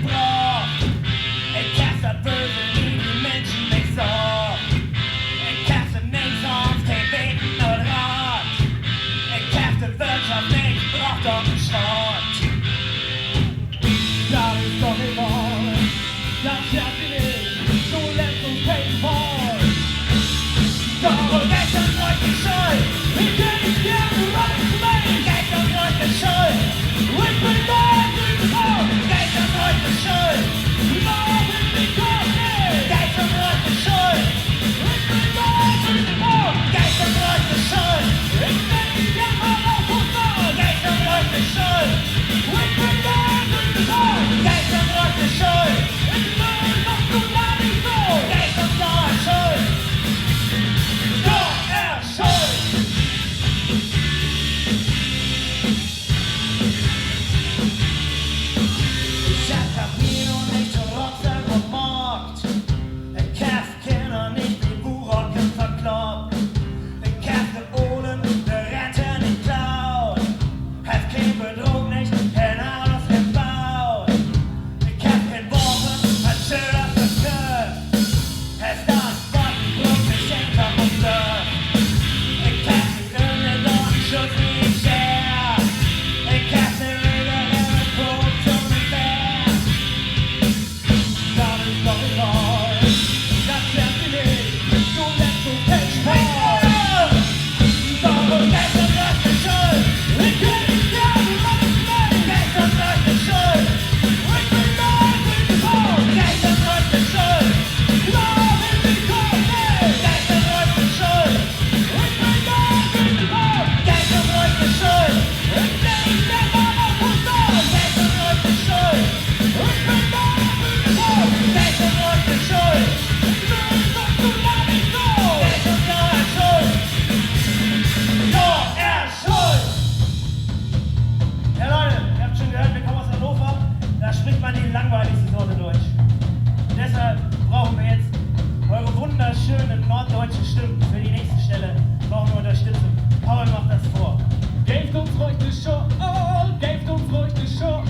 gebracht. Ik kast dat böse nie die Menschen nicht so. Ich kaste nichts sonst kein Beten oder Rat. Ich kaste Wirtschaft nicht, brauch doch einen Schrott. Das ist doch egal, das schafft ihr nicht, so lässt uns Paypal. Doch gestern euch die Schuld, ich kenn nicht gerne was zu machen. Gestern euch die Schuld, ich bin da, ich bin da. Gestern euch die Schuld, morgen bin ich nicht. Gestern euch die Schuld, ich bin da, ich bin da. Gestern euch die Schuld, ich bin nicht gerne auf und da. Gestern euch die Schuld, ich bin da, ich bin da. Gestern euch die Schuld, ich will noch so lange nicht so. Gestern war Schuld. Langweiligste Sorte Deutsch. Und deshalb brauchen wir jetzt eure wunderschönen norddeutschen Stimmen für die nächste Stelle. Wir brauchen Unterstützung. Paul macht das vor. Gebt uns ruhig die Show, gebt uns ruhig die Show.